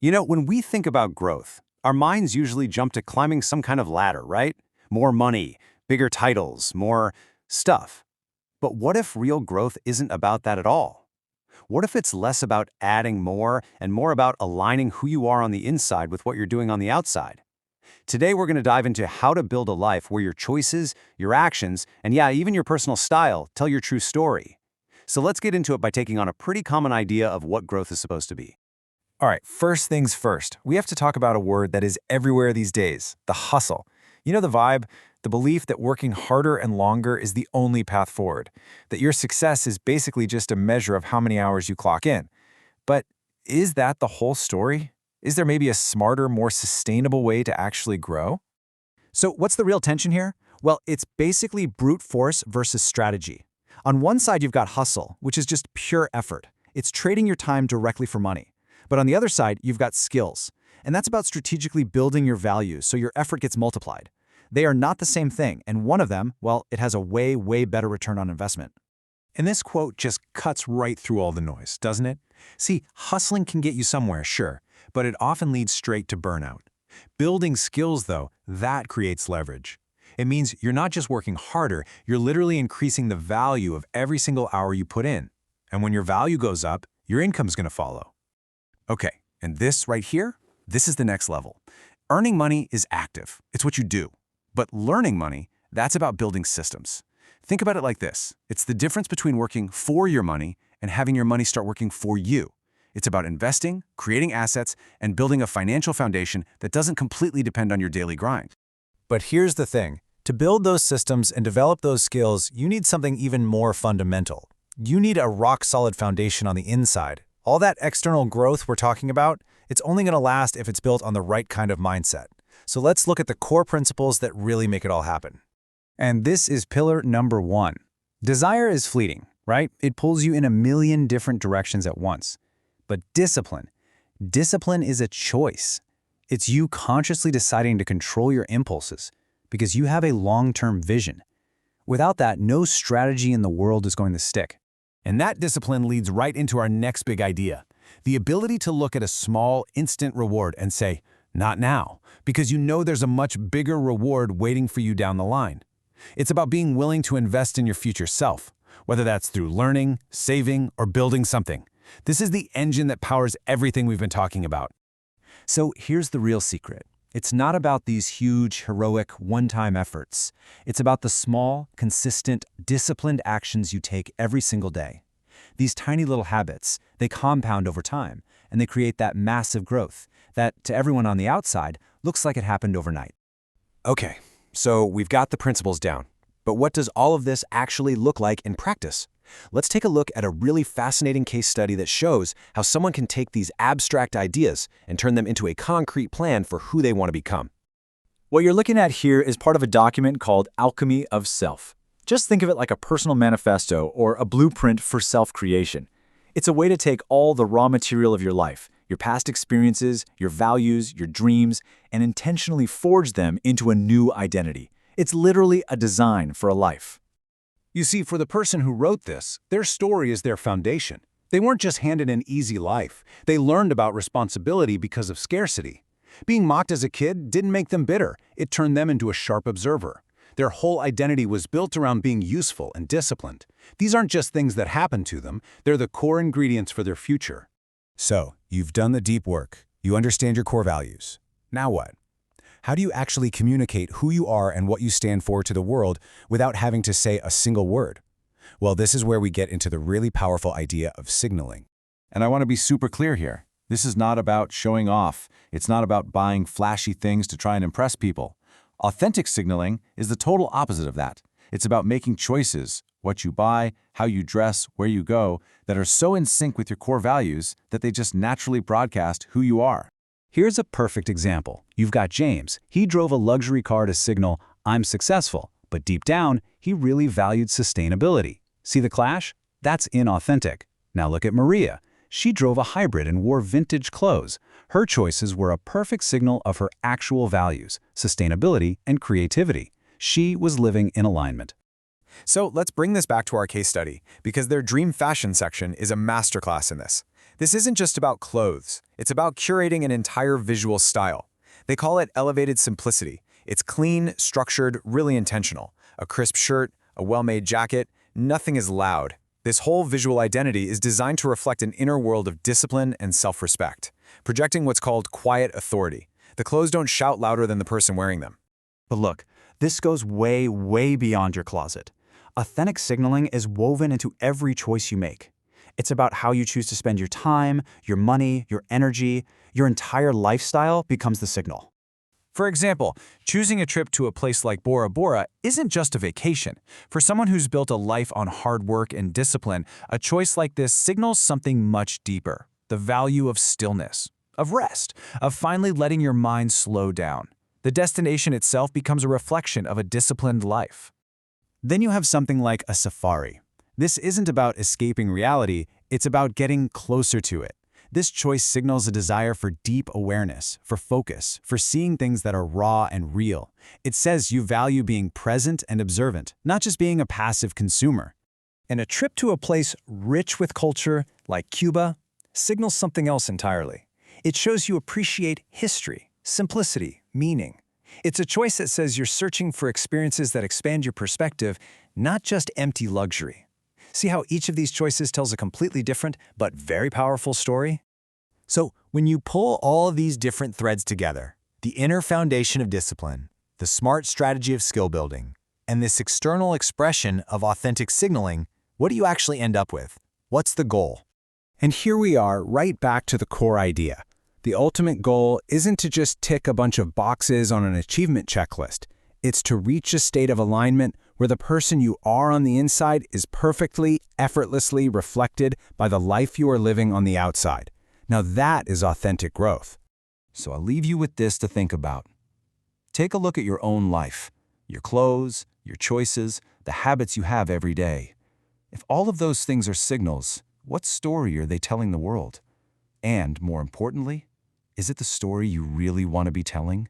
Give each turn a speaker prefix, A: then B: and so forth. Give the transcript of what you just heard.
A: When we think about growth, our minds usually jump to climbing some kind of ladder, right? More money, bigger titles, more stuff. But what if real growth isn't about that at all? What if it's less about adding more and more about aligning who you are on the inside with what you're doing on the outside? Today, we're going to dive into how to build a life where your choices, your actions, and yeah, even your personal style tell your true story. So let's get into it by taking on a pretty common idea of what growth is supposed to be.
B: All right, first things first, we have to talk about a word that is everywhere these days, the hustle. You know the vibe? The belief that working harder and longer is the only path forward, that your success is basically just a measure of how many hours you clock in. But is that the whole story? Is there maybe a smarter, more sustainable way to actually grow?
C: So what's the real tension here? Well, it's basically brute force versus strategy. On one side, you've got hustle, which is just pure effort. It's trading your time directly for money. But on the other side, you've got skills. And that's about strategically building your values so your effort gets multiplied. They are not the same thing, and one of them, well, it has a way, way better return on investment.
B: And this quote just cuts right through all the noise, doesn't it? See, hustling can get you somewhere, sure, but it often leads straight to burnout. Building skills, though, that creates leverage. It means you're not just working harder, you're literally increasing the value of every single hour you put in. And when your value goes up, your income's going to follow. Okay, and this right here, this is the next level. Earning money is active. It's what you do. But learning money, that's about building systems. Think about it like this. It's the difference between working for your money and having your money start working for you. It's about investing, creating assets, and building a financial foundation that doesn't completely depend on your daily grind.
C: But here's the thing. To build those systems and develop those skills, you need something even more fundamental. You need a rock-solid foundation on the inside. All that external growth we're talking about, it's only going to last if it's built on the right kind of mindset. So let's look at the core principles that really make it all happen. And this is pillar number 1. Desire is fleeting, right? It pulls you in a million different directions at once. But discipline is a choice. It's you consciously deciding to control your impulses because you have a long-term vision. Without that, no strategy in the world is going to stick.
A: And that discipline leads right into our next big idea, the ability to look at a small, instant reward and say, not now, because you know there's a much bigger reward waiting for you down the line. It's about being willing to invest in your future self, whether that's through learning, saving, or building something. This is the engine that powers everything we've been talking about.
C: So here's the real secret. It's not about these huge, heroic, one-time efforts. It's about the small, consistent, disciplined actions you take every single day. These tiny little habits, they compound over time, and they create that massive growth that, to everyone on the outside, looks like it happened overnight.
B: Okay, so we've got the principles down. But what does all of this actually look like in practice? Let's take a look at a really fascinating case study that shows how someone can take these abstract ideas and turn them into a concrete plan for who they want to become.
C: What you're looking at here is part of a document called Alchemy of Self. Just think of it like a personal manifesto or a blueprint for self-creation. It's a way to take all the raw material of your life, your past experiences, your values, your dreams, and intentionally forge them into a new identity. It's literally a design for a life.
A: You see, for the person who wrote this, their story is their foundation. They weren't just handed an easy life. They learned about responsibility because of scarcity. Being mocked as a kid didn't make them bitter. It turned them into a sharp observer. Their whole identity was built around being useful and disciplined. These aren't just things that happen to them. They're the core ingredients for their future.
B: So, you've done the deep work. You understand your core values. Now what? How do you actually communicate who you are and what you stand for to the world without having to say a single word? Well, this is where we get into the really powerful idea of signaling.
A: And I want to be super clear here. This is not about showing off. It's not about buying flashy things to try and impress people. Authentic signaling is the total opposite of that. It's about making choices, what you buy, how you dress, where you go, that are so in sync with your core values that they just naturally broadcast who you are.
C: Here's a perfect example. You've got James. He drove a luxury car to signal, I'm successful, but deep down, he really valued sustainability. See the clash? That's inauthentic. Now look at Maria. She drove a hybrid and wore vintage clothes. Her choices were a perfect signal of her actual values, sustainability and creativity. She was living in alignment.
B: So let's bring this back to our case study, because their dream fashion section is a masterclass in this.
C: This isn't just about clothes. It's about curating an entire visual style. They call it elevated simplicity. It's clean, structured, really intentional. A crisp shirt, a well-made jacket, nothing is loud. This whole visual identity is designed to reflect an inner world of discipline and self-respect, projecting what's called quiet authority. The clothes don't shout louder than the person wearing them.
D: But look, this goes way, way beyond your closet. Authentic signaling is woven into every choice you make. It's about how you choose to spend your time, your money, your energy. Your entire lifestyle becomes the signal.
C: For example, choosing a trip to a place like Bora Bora isn't just a vacation. For someone who's built a life on hard work and discipline, a choice like this signals something much deeper: the value of stillness, of rest, of finally letting your mind slow down. The destination itself becomes a reflection of a disciplined life.
D: Then you have something like a safari. This isn't about escaping reality, it's about getting closer to it. This choice signals a desire for deep awareness, for focus, for seeing things that are raw and real. It says you value being present and observant, not just being a passive consumer.
B: And a trip to a place rich with culture, like Cuba, signals something else entirely. It shows you appreciate history, simplicity, meaning. It's a choice that says you're searching for experiences that expand your perspective, not just empty luxury. See how each of these choices tells a completely different but very powerful story?
C: So, when you pull all of these different threads together, the inner foundation of discipline, the smart strategy of skill building, and this external expression of authentic signaling, what do you actually end up with? What's the goal?
E: And here we are, right back to the core idea. The ultimate goal isn't to just tick a bunch of boxes on an achievement checklist. It's to reach a state of alignment where the person you are on the inside is perfectly, effortlessly reflected by the life you are living on the outside. Now that is authentic growth.
C: So I'll leave you with this to think about. Take a look at your own life, your clothes, your choices, the habits you have every day. If all of those things are signals, what story are they telling the world? And more importantly, is it the story you really want to be telling?